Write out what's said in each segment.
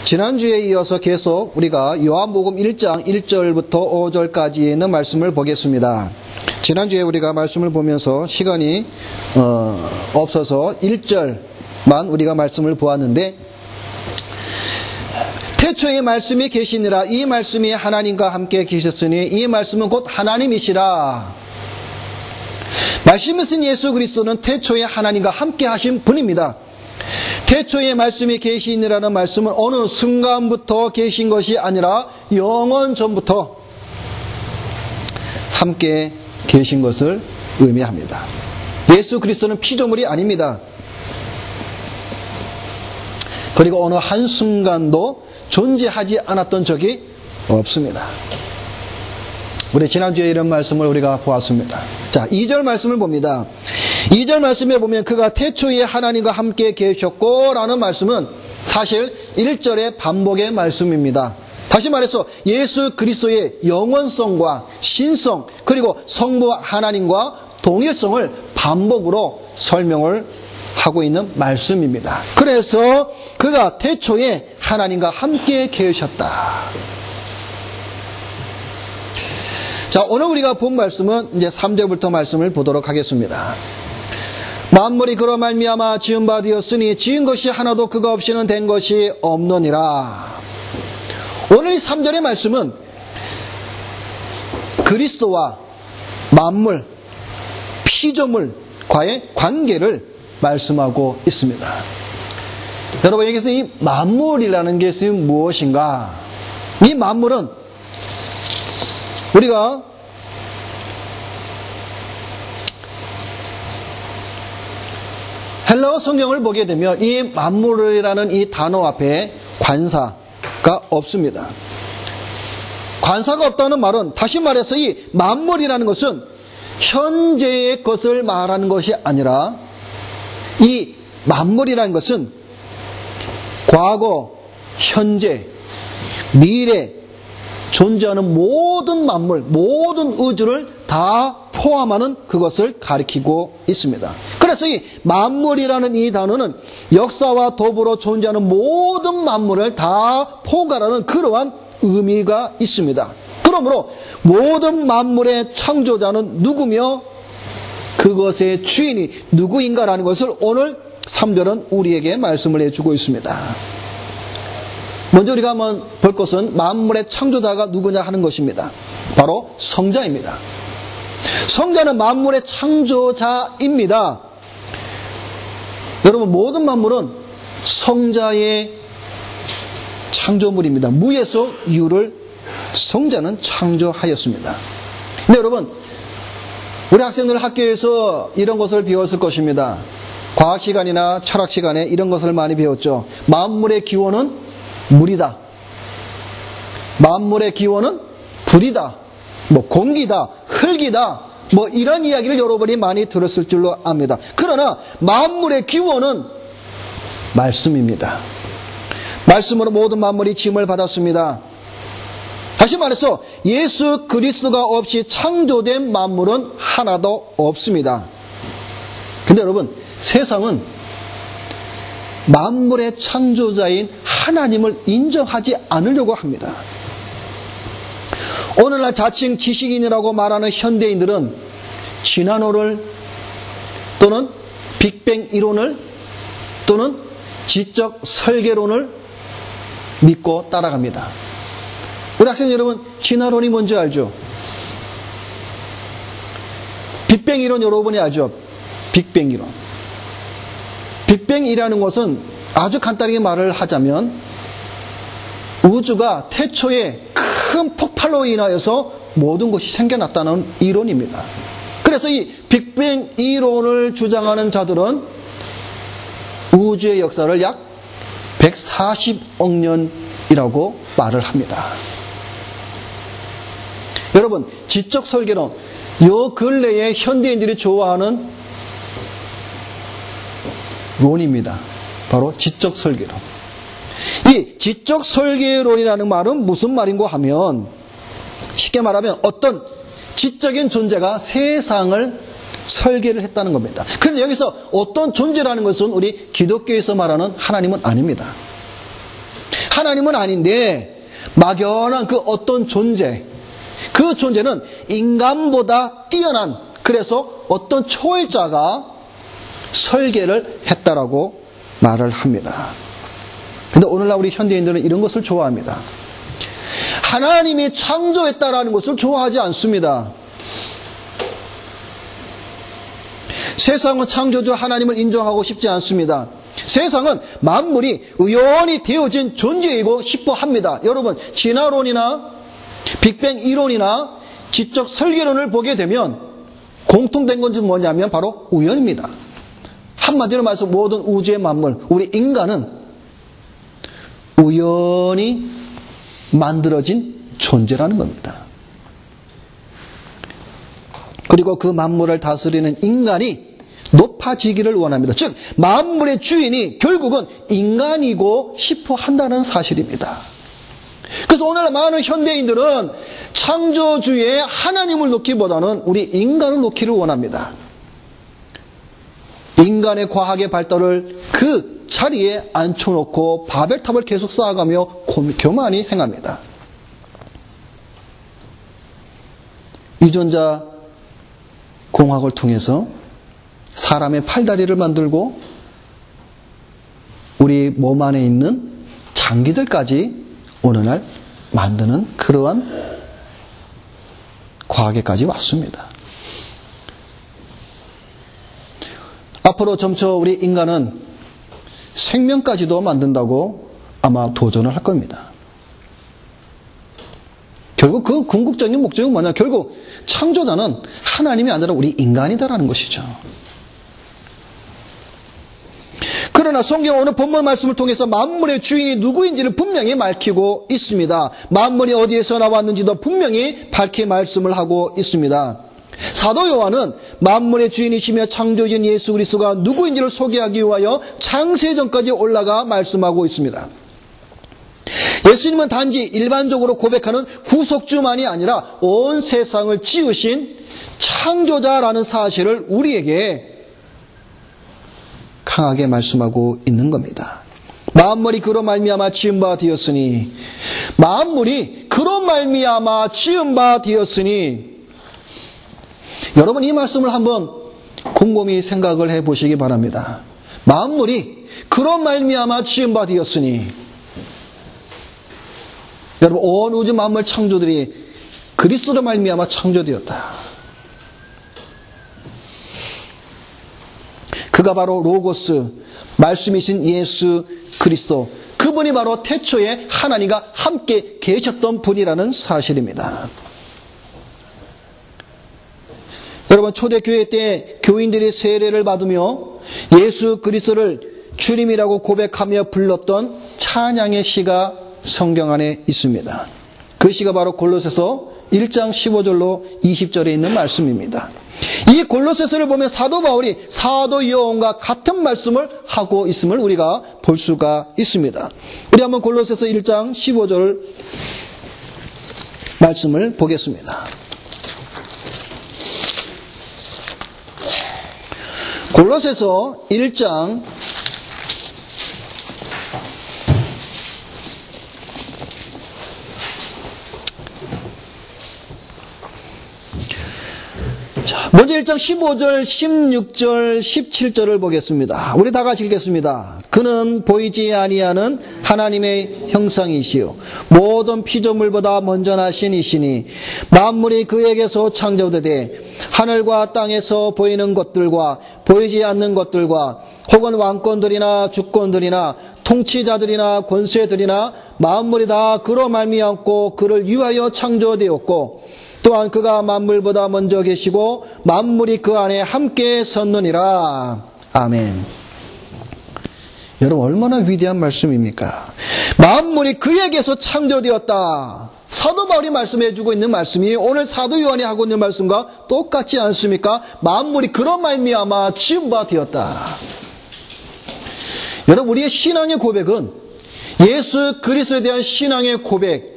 지난주에 이어서 계속 우리가 요한복음 1장 1절부터 5절까지 있는 말씀을 보겠습니다. 지난주에 우리가 말씀을 보면서 시간이 없어서 1절만 우리가 말씀을 보았는데, 태초에 말씀이 계시니라. 이 말씀이 하나님과 함께 계셨으니 이 말씀은 곧 하나님이시라. 말씀이신 예수 그리스도는 태초에 하나님과 함께 하신 분입니다. 태초에 말씀이 계시니라는 말씀은 어느 순간부터 계신 것이 아니라 영원 전부터 함께 계신 것을 의미합니다. 예수 그리스도는 피조물이 아닙니다. 그리고 어느 한순간도 존재하지 않았던 적이 없습니다. 우리 지난주에 이런 말씀을 우리가 보았습니다. 자, 2절 말씀을 봅니다. 2절 말씀에 보면 그가 태초에 하나님과 함께 계셨고 라는 말씀은 사실 1절의 반복의 말씀입니다. 다시 말해서 예수 그리스도의 영원성과 신성 그리고 성부 하나님과 동일성을 반복으로 설명을 하고 있는 말씀입니다. 그래서 그가 태초에 하나님과 함께 계셨다. 자, 오늘 우리가 본 말씀은 이제 3절부터 말씀을 보도록 하겠습니다. 만물이 그로 말미암아 지은 바 되었으니 지은 것이 하나도 그가 없이는 된 것이 없느니라. 오늘 이 3절의 말씀은 그리스도와 만물, 피조물과의 관계를 말씀하고 있습니다. 여러분, 여기서 이 만물이라는 것이 무엇인가? 이 만물은 우리가 헬라어 성경을 보게 되면 이 만물이라는 이 단어 앞에 관사가 없습니다. 관사가 없다는 말은 다시 말해서 이 만물이라는 것은 현재의 것을 말하는 것이 아니라 이 만물이라는 것은 과거, 현재, 미래 존재하는 모든 만물, 모든 우주를 다 포함하는 그것을 가리키고 있습니다. 그래서 이 만물이라는 이 단어는 역사와 더불어 존재하는 모든 만물을 다 포괄하는 그러한 의미가 있습니다. 그러므로 모든 만물의 창조자는 누구며 그것의 주인이 누구인가라는 것을 오늘 3절은 우리에게 말씀을 해주고 있습니다. 먼저 우리가 한번 볼 것은 만물의 창조자가 누구냐 하는 것입니다. 바로 성자입니다. 성자는 만물의 창조자입니다. 여러분, 모든 만물은 성자의 창조물입니다. 무에서 유를 성자는 창조하였습니다. 근데 여러분, 우리 학생들 학교에서 이런 것을 배웠을 것입니다. 과학 시간이나 철학 시간에 이런 것을 많이 배웠죠. 만물의 기원은 물이다. 만물의 기원은 불이다. 공기다. 흙이다. 이런 이야기를 여러분이 많이 들었을 줄로 압니다. 그러나 만물의 기원은 말씀입니다. 말씀으로 모든 만물이 지음을 받았습니다. 다시 말해서 예수 그리스도가 없이 창조된 만물은 하나도 없습니다. 근데 여러분, 세상은 만물의 창조자인 하나님을 인정하지 않으려고 합니다. 오늘날 자칭 지식인이라고 말하는 현대인들은 진화론을 또는 빅뱅 이론을 또는 지적 설계론을 믿고 따라갑니다. 우리 학생 여러분, 진화론이 뭔지 알죠? 빅뱅 이론 여러분이 알죠? 빅뱅 이론. 빅뱅이라는 것은 아주 간단하게 말을 하자면 우주가 태초에 큰 폭발로 인하여서 모든 것이 생겨났다는 이론입니다. 그래서 이 빅뱅 이론을 주장하는 자들은 우주의 역사를 약 140억 년이라고 말을 합니다. 여러분, 지적 설계론, 요 근래에 현대인들이 좋아하는 론입니다. 바로 지적 설계론. 이 지적 설계론이라는 말은 무슨 말인고 하면, 쉽게 말하면 어떤 지적인 존재가 세상을 설계를 했다는 겁니다. 그런데 여기서 어떤 존재라는 것은 우리 기독교에서 말하는 하나님은 아닙니다. 하나님은 아닌데 막연한 그 어떤 존재, 그 존재는 인간보다 뛰어난, 그래서 어떤 초월자가 설계를 했다라고 말을 합니다. 그런데 오늘날 우리 현대인들은 이런 것을 좋아합니다. 하나님이 창조했다라는 것을 좋아하지 않습니다. 세상은 창조주 하나님을 인정하고 싶지 않습니다. 세상은 만물이 우연히 되어진 존재이고 싶어 합니다. 여러분, 진화론이나 빅뱅 이론이나 지적 설계론을 보게 되면 공통된 것은 뭐냐면 바로 우연입니다. 한마디로 말해서 모든 우주의 만물, 우리 인간은 우연히 만들어진 존재라는 겁니다. 그리고 그 만물을 다스리는 인간이 높아지기를 원합니다. 즉 만물의 주인이 결국은 인간이고 싶어 한다는 사실입니다. 그래서 오늘 많은 현대인들은 창조주의 하나님을 놓기보다는 우리 인간을 놓기를 원합니다. 인간의 과학의 발달을 그 자리에 앉혀놓고 바벨탑을 계속 쌓아가며 교만히 행합니다. 유전자 공학을 통해서 사람의 팔다리를 만들고 우리 몸 안에 있는 장기들까지 오늘날 만드는 그러한 과학에까지 왔습니다. 앞으로 점차 우리 인간은 생명까지도 만든다고 아마 도전을 할 겁니다. 결국 그 궁극적인 목적은 뭐냐? 결국 창조자는 하나님이 아니라 우리 인간이다라는 것이죠. 그러나 성경 오늘 본문 말씀을 통해서 만물의 주인이 누구인지를 분명히 밝히고 있습니다. 만물이 어디에서 나왔는지도 분명히 밝히 말씀을 하고 있습니다. 사도 요한은 만물의 주인이시며 창조주인 예수 그리스도가 누구인지를 소개하기 위하여 창세전까지 올라가 말씀하고 있습니다. 예수님은 단지 일반적으로 고백하는 구속주만이 아니라 온 세상을 지으신 창조자라는 사실을 우리에게 강하게 말씀하고 있는 겁니다. 만물이 그로 말미암아 지은 바 되었으니, 만물이 그로 말미암아 지은 바 되었으니, 여러분 이 말씀을 한번 곰곰이 생각을 해보시기 바랍니다. 만물이 그로 말미암아 지은 바 되었으니, 여러분 온 우주 만물 창조들이 그리스도로 말미암아 창조되었다. 그가 바로 로고스, 말씀이신 예수 그리스도, 그분이 바로 태초에 하나님과 함께 계셨던 분이라는 사실입니다. 여러분 초대교회 때 교인들이 세례를 받으며 예수 그리스도를 주님이라고 고백하며 불렀던 찬양의 시가 성경 안에 있습니다. 그 시가 바로 골로새서 1장 15절로 20절에 있는 말씀입니다. 이 골로새서를 보면 사도 바울이 사도 요한과 같은 말씀을 하고 있음을 우리가 볼 수가 있습니다. 우리 한번 골로새서 1장 15절 말씀을 보겠습니다. 골로새서 1장 1장 15절, 16절, 17절을 보겠습니다. 우리 다 같이 읽겠습니다. 그는 보이지 아니하는 하나님의 형상이시요 모든 피조물보다 먼저 나신 이시니 만물이 그에게서 창조되되 하늘과 땅에서 보이는 것들과 보이지 않는 것들과 혹은 왕권들이나 주권들이나 통치자들이나 권세들이나 만물이 다 그로 말미암고 그를 위하여 창조되었고 또한 그가 만물보다 먼저 계시고 만물이 그 안에 함께 섰느니라. 아멘. 여러분 얼마나 위대한 말씀입니까? 만물이 그에게서 창조되었다. 사도 바울이 말씀해주고 있는 말씀이 오늘 사도 요한이 하고 있는 말씀과 똑같지 않습니까? 만물이 그런 말미암아 지은 바 되었다. 여러분 우리의 신앙의 고백은 예수 그리스도에 대한 신앙의 고백,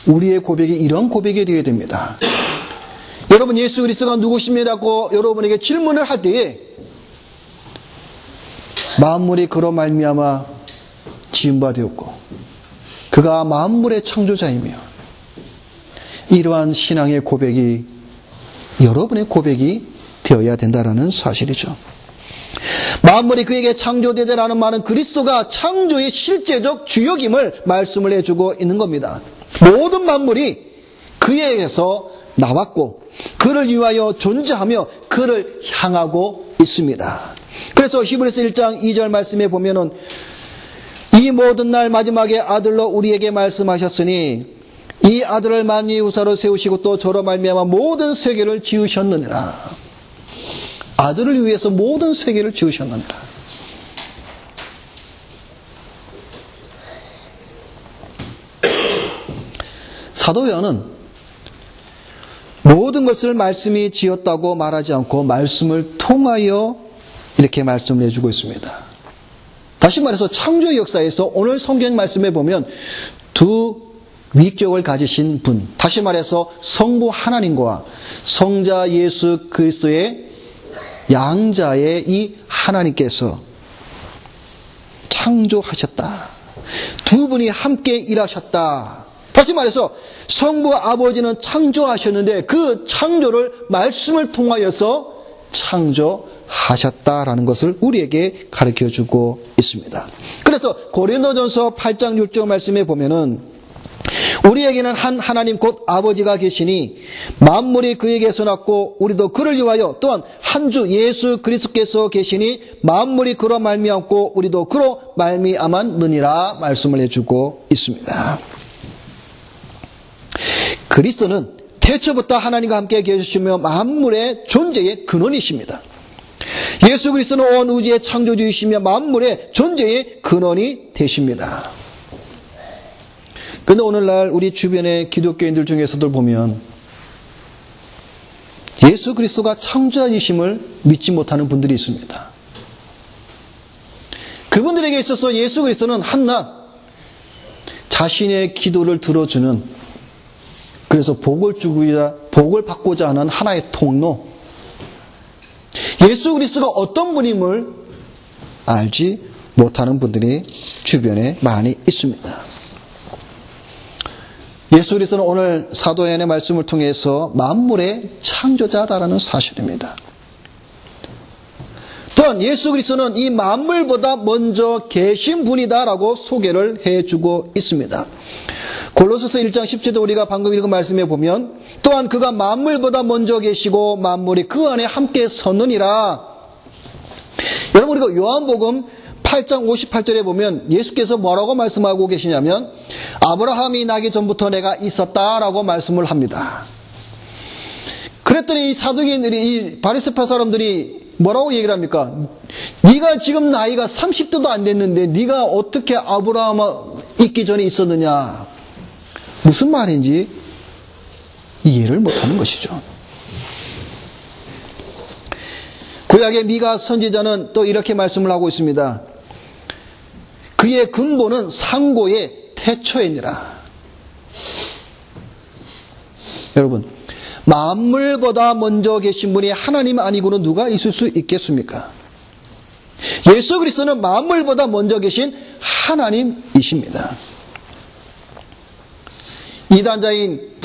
우리의 고백이 이런 고백이 되어야 됩니다. 여러분 예수 그리스도가 누구십니라고 여러분에게 질문을 할 때에 만물이 그로 말미암아 지은 바 되었고 그가 만물의 창조자이며 이러한 신앙의 고백이 여러분의 고백이 되어야 된다는 사실이죠. 만물이 그에게 창조되되라는 말은 그리스도가 창조의 실제적 주역임을 말씀을 해주고 있는 겁니다. 모든 만물이 그에게서 나왔고 그를 위하여 존재하며 그를 향하고 있습니다. 그래서 히브리서 1장 2절 말씀에 보면은 이 모든 날 마지막에 아들로 우리에게 말씀하셨으니 이 아들을 만유의 후사로 세우시고 또 저로 말미암아 모든 세계를 지으셨느니라. 아들을 위해서 모든 세계를 지으셨느니라. 사도 요한은 모든 것을 말씀이 지었다고 말하지 않고 말씀을 통하여 이렇게 말씀을 해주고 있습니다. 다시 말해서 창조의 역사에서 오늘 성경 말씀에 보면 두 위격을 가지신 분, 다시 말해서 성부 하나님과 성자 예수 그리스도의 양자의 이 하나님께서 창조하셨다. 두 분이 함께 일하셨다. 다시 말해서 성부 아버지는 창조하셨는데 그 창조를 말씀을 통하여서 창조하셨다라는 것을 우리에게 가르쳐주고 있습니다. 그래서 고린도전서 8장 6절 말씀에 보면은 우리에게는 한 하나님 곧 아버지가 계시니 만물이 그에게서 났고 우리도 그를 위하여 또한 한 주 예수 그리스도께서 계시니 만물이 그로 말미암고 우리도 그로 말미암았느니라 말씀을 해주고 있습니다. 그리스도는 태초부터 하나님과 함께 계시며 만물의 존재의 근원이십니다. 예수 그리스도는 온 우주의 창조주이시며 만물의 존재의 근원이 되십니다. 그런데 오늘날 우리 주변의 기독교인들 중에서도 보면 예수 그리스도가 창조자이심을 믿지 못하는 분들이 있습니다. 그분들에게 있어서 예수 그리스도는 한낱 자신의 기도를 들어주는, 그래서 복을 받고자 하는 하나의 통로, 예수 그리스도가 어떤 분임을 알지 못하는 분들이 주변에 많이 있습니다. 예수 그리스도는 오늘 사도 요한의 말씀을 통해서 만물의 창조자다라는 사실입니다. 또한 예수 그리스도는 이 만물보다 먼저 계신 분이다라고 소개를 해주고 있습니다. 골로새서 1장 10절도 우리가 방금 읽은 말씀에 보면 또한 그가 만물보다 먼저 계시고 만물이 그 안에 함께 섰느니라. 여러분, 우리가 요한복음 8장 58절에 보면 예수께서 뭐라고 말씀하고 계시냐면 아브라함이 나기 전부터 내가 있었다라고 말씀을 합니다. 그랬더니 이 사두개인들이, 이 바리새파 사람들이 뭐라고 얘기를 합니까? 네가 지금 나이가 30대도 안 됐는데 네가 어떻게 아브라함 있기 전에 있었느냐? 무슨 말인지 이해를 못하는 것이죠. 구약의 미가 선지자는 또 이렇게 말씀을 하고 있습니다. 그의 근본은 상고의 태초이니라. 여러분, 만물보다 먼저 계신 분이 하나님 아니고는 누가 있을 수 있겠습니까? 예수 그리스도는 만물보다 먼저 계신 하나님이십니다. 이단자인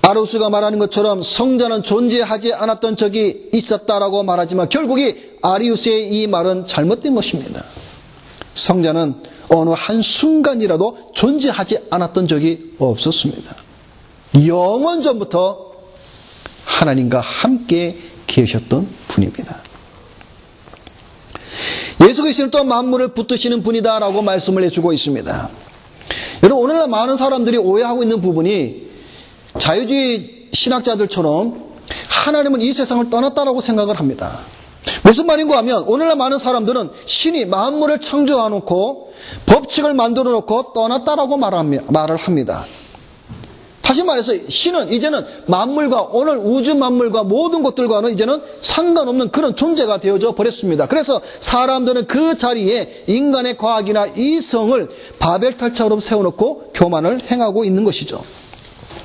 아루스가 말하는 것처럼 성자는 존재하지 않았던 적이 있었다라고 말하지만 결국이 아리우스의 이 말은 잘못된 것입니다. 성자는 어느 한순간이라도 존재하지 않았던 적이 없었습니다. 영원 전부터 하나님과 함께 계셨던 분입니다. 예수 그리스도는 또 만물을 붙드시는 분이다라고 말씀을 해주고 있습니다. 여러분, 오늘날 많은 사람들이 오해하고 있는 부분이 자유주의 신학자들처럼 하나님은 이 세상을 떠났다라고 생각을 합니다. 무슨 말인가 하면 오늘날 많은 사람들은 신이 만물을 창조해놓고 법칙을 만들어놓고 떠났다라고 말을 합니다. 다시 말해서 신은 이제는 만물과, 오늘 우주 만물과 모든 것들과는 이제는 상관없는 그런 존재가 되어져 버렸습니다. 그래서 사람들은 그 자리에 인간의 과학이나 이성을 바벨탑처럼 세워놓고 교만을 행하고 있는 것이죠.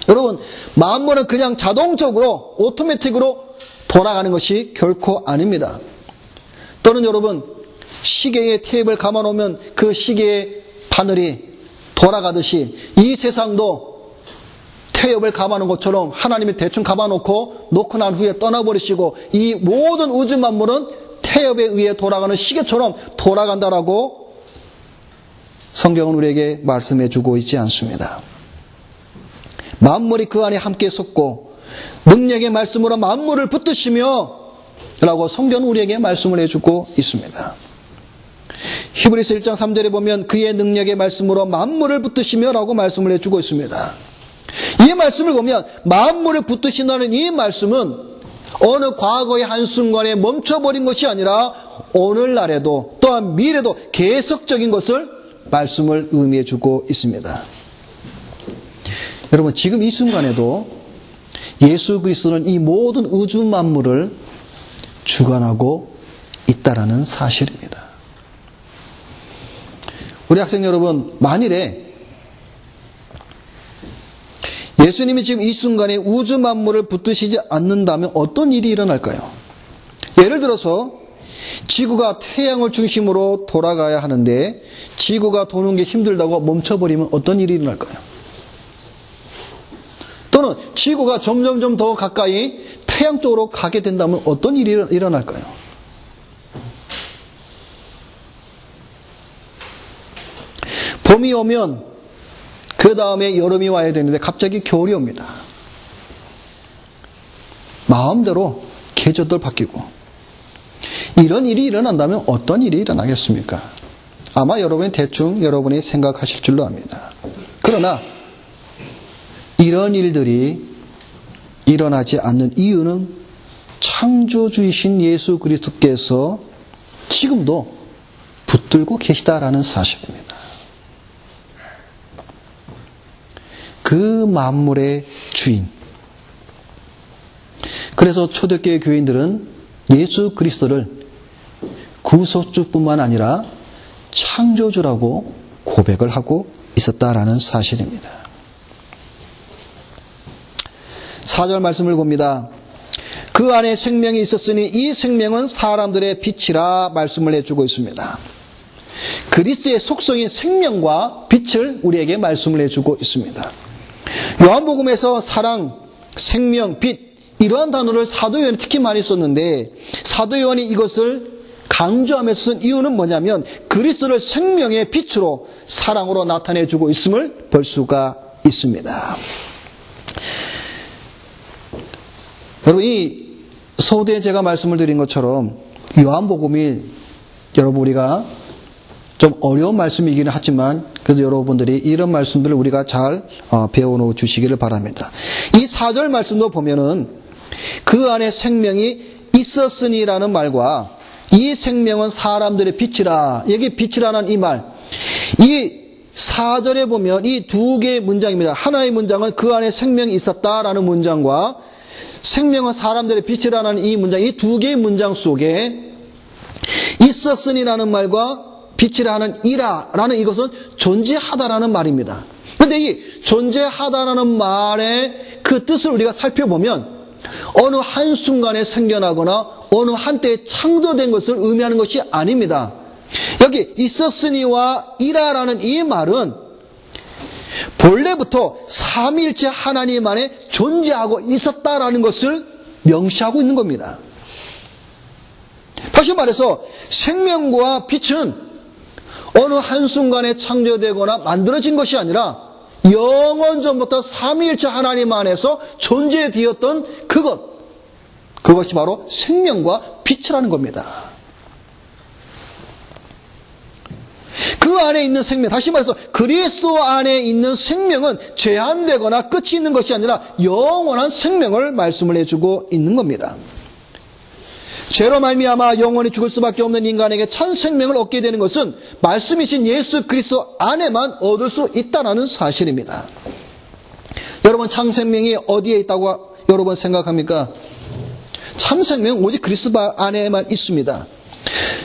여러분, 만물은 그냥 자동적으로 오토매틱으로 돌아가는 것이 결코 아닙니다. 또는 여러분, 시계에 테이프를 감아놓으면 그 시계의 바늘이 돌아가듯이 이 세상도 태엽을 감아놓은 것처럼 하나님이 대충 감아놓고 놓고 난 후에 떠나버리시고 이 모든 우주 만물은 태엽에 의해 돌아가는 시계처럼 돌아간다라고 성경은 우리에게 말씀해주고 있지 않습니다. 만물이 그 안에 함께 섰고 능력의 말씀으로 만물을 붙드시며 라고 성경은 우리에게 말씀을 해주고 있습니다. 히브리서 1장 3절에 보면 그의 능력의 말씀으로 만물을 붙드시며 라고 말씀을 해주고 있습니다. 이 말씀을 보면 만물을 붙드신다는 이 말씀은 어느 과거의 한순간에 멈춰버린 것이 아니라 오늘날에도 또한 미래도 계속적인 것을 말씀을 의미해주고 있습니다. 여러분, 지금 이 순간에도 예수 그리스도는 이 모든 우주 만물을 주관하고 있다라는 사실입니다. 우리 학생 여러분, 만일에 예수님이 지금 이 순간에 우주 만물을 붙드시지 않는다면 어떤 일이 일어날까요? 예를 들어서 지구가 태양을 중심으로 돌아가야 하는데 지구가 도는 게 힘들다고 멈춰버리면 어떤 일이 일어날까요? 또는 지구가 점점 더 가까이 태양 쪽으로 가게 된다면 어떤 일이 일어날까요? 봄이 오면 그 다음에 여름이 와야 되는데 갑자기 겨울이 옵니다. 마음대로 계절도 바뀌고 이런 일이 일어난다면 어떤 일이 일어나겠습니까? 아마 여러분이 대충 여러분이 생각하실 줄로 압니다. 그러나 이런 일들이 일어나지 않는 이유는 창조주이신 예수 그리스도께서 지금도 붙들고 계시다라는 사실입니다. 그 만물의 주인. 그래서 초대교회 교인들은 예수 그리스도를 구속주뿐만 아니라 창조주라고 고백을 하고 있었다라는 사실입니다. 4절 말씀을 봅니다. 그 안에 생명이 있었으니 이 생명은 사람들의 빛이라 말씀을 해주고 있습니다. 그리스도의 속성인 생명과 빛을 우리에게 말씀을 해주고 있습니다. 요한복음에서 사랑, 생명, 빛 이러한 단어를 사도 요한이 특히 많이 썼는데 사도 요한이 이것을 강조하면서 쓴 이유는 뭐냐면 그리스도를 생명의 빛으로 사랑으로 나타내주고 있음을 볼 수가 있습니다. 여러분, 이 서두에 제가 말씀을 드린 것처럼 요한복음이 여러분 우리가 좀 어려운 말씀이기는 하지만 그래도 여러분들이 이런 말씀들을 우리가 잘 배워놓어 주시기를 바랍니다. 이 4절 말씀도 보면은 그 안에 생명이 있었으니라는 말과 이 생명은 사람들의 빛이라, 여기 빛이라는 이 말, 이 4절에 보면 이 두 개의 문장입니다. 하나의 문장은 그 안에 생명이 있었다라는 문장과 생명은 사람들의 빛이라는 이 문장, 이 두 개의 문장 속에 있었으니라는 말과 빛이라는 이라라는 이것은 존재하다라는 말입니다. 그런데 이 존재하다라는 말의 그 뜻을 우리가 살펴보면 어느 한순간에 생겨나거나 어느 한때에 창조된 것을 의미하는 것이 아닙니다. 여기 있었으니와 이라라는 이 말은 본래부터 삼위일체 하나님 안에 존재하고 있었다라는 것을 명시하고 있는 겁니다. 다시 말해서 생명과 빛은 어느 한순간에 창조되거나 만들어진 것이 아니라 영원 전부터 삼위일체 하나님 안에서 존재되었던 그것이 바로 생명과 빛이라는 겁니다. 그 안에 있는 생명, 다시 말해서 그리스도 안에 있는 생명은 제한되거나 끝이 있는 것이 아니라 영원한 생명을 말씀을 해주고 있는 겁니다. 죄로 말미암아 영원히 죽을 수밖에 없는 인간에게 참 생명을 얻게 되는 것은 말씀이신 예수 그리스도 안에만 얻을 수 있다는 사실입니다. 여러분, 참 생명이 어디에 있다고 여러분 생각합니까? 참 생명은 오직 그리스도 안에만 있습니다.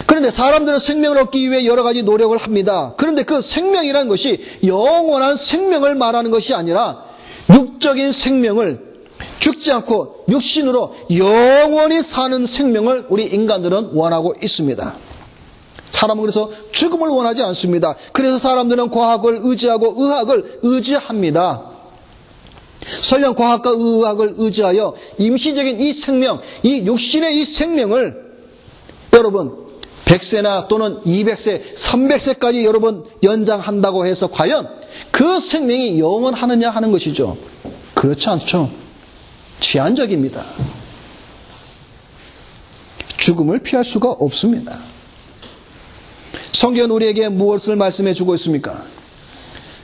그런데 사람들은 생명을 얻기 위해 여러 가지 노력을 합니다. 그런데 그 생명이라는 것이 영원한 생명을 말하는 것이 아니라 육적인 생명을 죽지 않고 육신으로 영원히 사는 생명을 우리 인간들은 원하고 있습니다. 사람은 그래서 죽음을 원하지 않습니다. 그래서 사람들은 과학을 의지하고 의학을 의지합니다. 설령 과학과 의학을 의지하여 임시적인 이 생명, 이 육신의 이 생명을 여러분 100세나 또는 200세, 300세까지 여러분 연장한다고 해서 과연 그 생명이 영원하느냐 하는 것이죠. 그렇지 않죠. 제한적입니다. 죽음을 피할 수가 없습니다. 성경은 우리에게 무엇을 말씀해 주고 있습니까?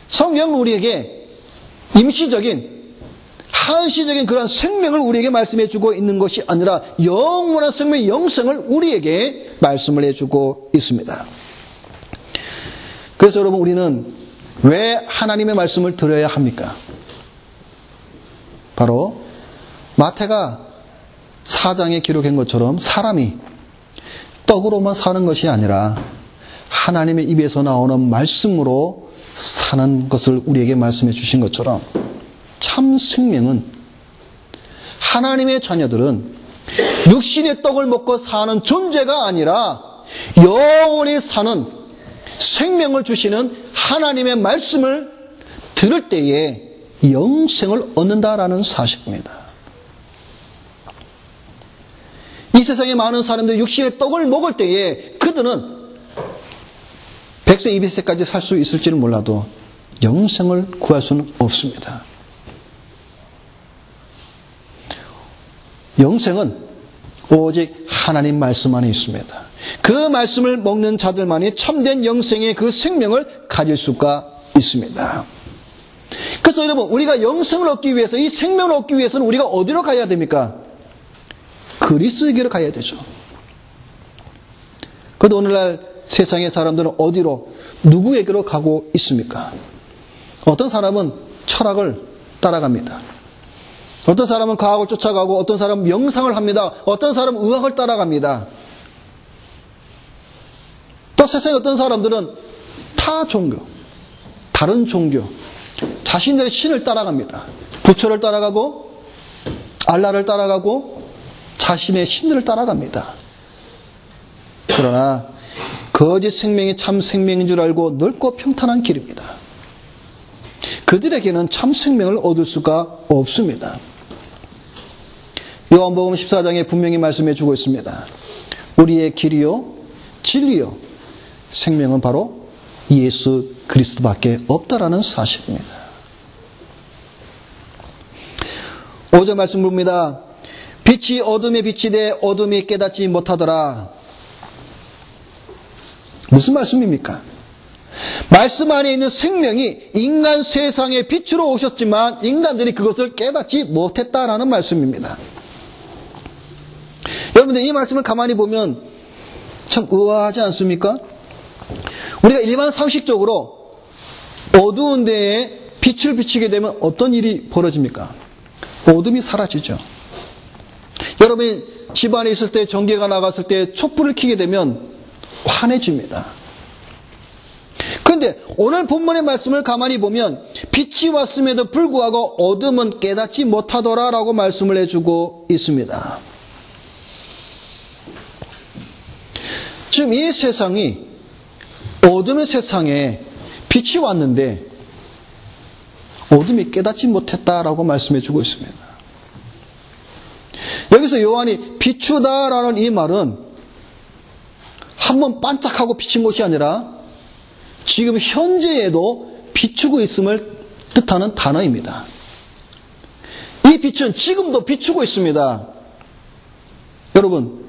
성경은 우리에게 임시적인 한시적인 그런 생명을 우리에게 말씀해 주고 있는 것이 아니라 영원한 생명, 영생을 우리에게 말씀을 해주고 있습니다. 그래서 여러분 우리는 왜 하나님의 말씀을 들어야 합니까? 바로 마태가 4장에 기록한 것처럼 사람이 떡으로만 사는 것이 아니라 하나님의 입에서 나오는 말씀으로 사는 것을 우리에게 말씀해 주신 것처럼 참 생명은 하나님의 자녀들은 육신의 떡을 먹고 사는 존재가 아니라 영원히 사는 생명을 주시는 하나님의 말씀을 들을 때에 영생을 얻는다라는 사실입니다. 이 세상에 많은 사람들이 육신의 떡을 먹을 때에 그들은 100세, 200세까지 살 수 있을지는 몰라도 영생을 구할 수는 없습니다. 영생은 오직 하나님 말씀 안에 있습니다. 그 말씀을 먹는 자들만이 참된 영생의 그 생명을 가질 수가 있습니다. 그래서 여러분 우리가 영생을 얻기 위해서 이 생명을 얻기 위해서는 우리가 어디로 가야 됩니까? 그리스도에게로 가야 되죠. 그런데 오늘날 세상의 사람들은 어디로 누구에게로 가고 있습니까? 어떤 사람은 철학을 따라갑니다. 어떤 사람은 과학을 쫓아가고 어떤 사람은 명상을 합니다. 어떤 사람은 의학을 따라갑니다. 또 세상에 어떤 사람들은 타 종교, 다른 종교, 자신들의 신을 따라갑니다. 부처를 따라가고 알라를 따라가고 자신의 신들을 따라갑니다. 그러나 거짓 생명이 참 생명인 줄 알고 넓고 평탄한 길입니다. 그들에게는 참 생명을 얻을 수가 없습니다. 요한복음 14장에 분명히 말씀해 주고 있습니다. 우리의 길이요 진리요 생명은 바로 예수 그리스도밖에 없다라는 사실입니다. 5절 말씀 봅니다. 빛이 어둠에 비치되 어둠이 깨닫지 못하더라. 무슨 말씀입니까? 말씀 안에 있는 생명이 인간 세상의 빛으로 오셨지만 인간들이 그것을 깨닫지 못했다라는 말씀입니다. 여러분들 이 말씀을 가만히 보면 참 의아하지 않습니까? 우리가 일반 상식적으로 어두운 데에 빛을 비치게 되면 어떤 일이 벌어집니까? 어둠이 사라지죠. 여러분이 집안에 있을 때 전기가 나갔을 때 촛불을 켜게 되면 환해집니다. 그런데 오늘 본문의 말씀을 가만히 보면 빛이 왔음에도 불구하고 어둠은 깨닫지 못하더라라고 말씀을 해주고 있습니다. 지금 이 세상이 어둠의 세상에 빛이 왔는데 어둠이 깨닫지 못했다라고 말씀해주고 있습니다. 여기서 요한이 비추다라는 이 말은 한번 반짝하고 비친 것이 아니라 지금 현재에도 비추고 있음을 뜻하는 단어입니다. 이 빛은 지금도 비추고 있습니다. 여러분,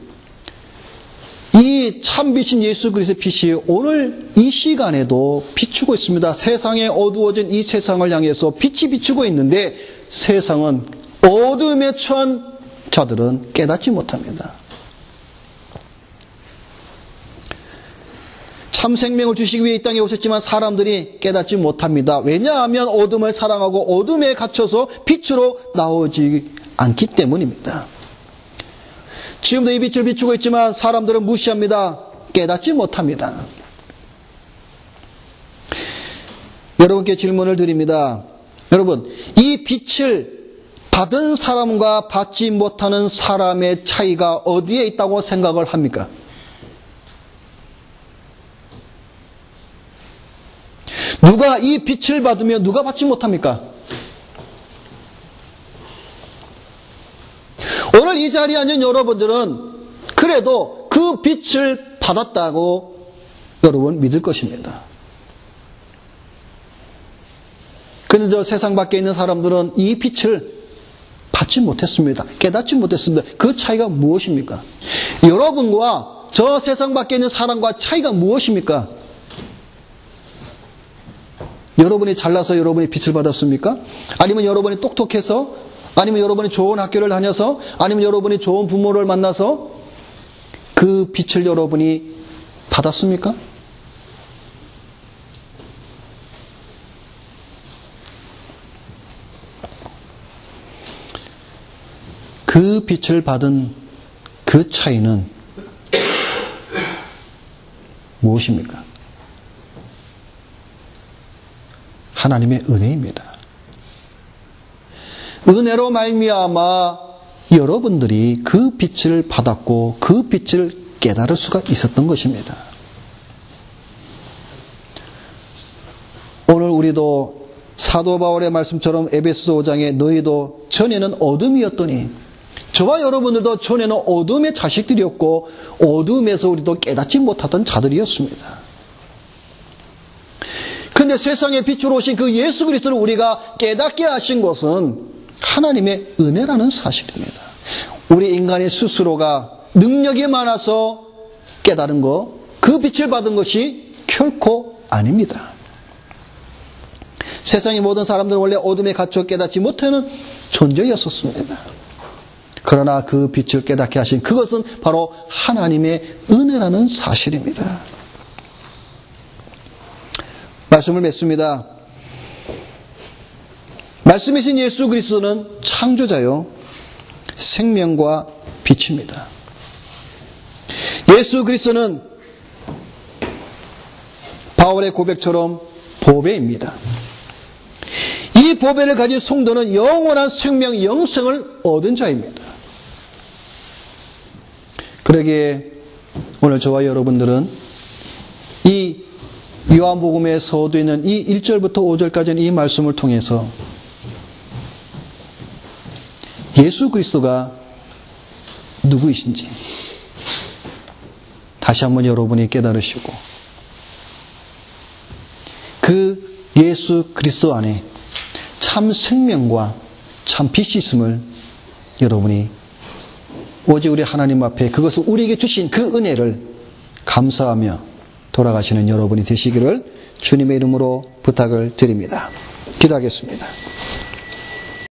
이 참빛인 예수 그리스도의 빛이 오늘 이 시간에도 비추고 있습니다. 세상에 어두워진 이 세상을 향해서 빛이 비추고 있는데 세상은 어둠에 처한 자들은 깨닫지 못합니다. 참 생명을 주시기 위해 이 땅에 오셨지만 사람들이 깨닫지 못합니다. 왜냐하면 어둠을 사랑하고 어둠에 갇혀서 빛으로 나오지 않기 때문입니다. 지금도 이 빛을 비추고 있지만 사람들은 무시합니다. 깨닫지 못합니다. 여러분께 질문을 드립니다. 여러분, 이 빛을 받은 사람과 받지 못하는 사람의 차이가 어디에 있다고 생각을 합니까? 누가 이 빛을 받으며 누가 받지 못합니까? 오늘 이 자리에 앉은 여러분들은 그래도 그 빛을 받았다고 여러분 믿을 것입니다. 그런데 저 세상 밖에 있는 사람들은 이 빛을 받지 못했습니다. 깨닫지 못했습니다. 그 차이가 무엇입니까? 여러분과 저 세상 밖에 있는 사람과 차이가 무엇입니까? 여러분이 잘나서 여러분이 빛을 받았습니까? 아니면 여러분이 똑똑해서? 아니면 여러분이 좋은 학교를 다녀서? 아니면 여러분이 좋은 부모를 만나서 그 빛을 여러분이 받았습니까? 그 빛을 받은 그 차이는 무엇입니까? 하나님의 은혜입니다. 은혜로 말미암아 여러분들이 그 빛을 받았고 그 빛을 깨달을 수가 있었던 것입니다. 오늘 우리도 사도 바울의 말씀처럼 에베소서 5장에 너희도 전에는 어둠이었더니 저와 여러분들도 전에는 어둠의 자식들이었고 어둠에서 우리도 깨닫지 못하던 자들이었습니다. 그런데 세상에 빛으로 오신 그 예수 그리스도를 우리가 깨닫게 하신 것은 하나님의 은혜라는 사실입니다. 우리 인간의 스스로가 능력이 많아서 깨달은 것, 그 빛을 받은 것이 결코 아닙니다. 세상의 모든 사람들은 원래 어둠에 갇혀 깨닫지 못하는 존재였었습니다. 그러나 그 빛을 깨닫게 하신 그것은 바로 하나님의 은혜라는 사실입니다. 말씀을 맺습니다. 말씀이신 예수 그리스도는 창조자요 생명과 빛입니다. 예수 그리스도는 바울의 고백처럼 보배입니다. 이 보배를 가진 성도는 영원한 생명, 영생을 얻은 자입니다. 그러기에 오늘 저와 여러분들은 이 요한복음에 서도 있는 이 1절부터 5절까지는 이 말씀을 통해서 예수 그리스도가 누구이신지 다시 한번 여러분이 깨달으시고 그 예수 그리스도 안에 참 생명과 참 빛이 있음을 여러분이 오직 우리 하나님 앞에 그것을 우리에게 주신 그 은혜를 감사하며 돌아가시는 여러분이 되시기를 주님의 이름으로 부탁을 드립니다. 기도하겠습니다.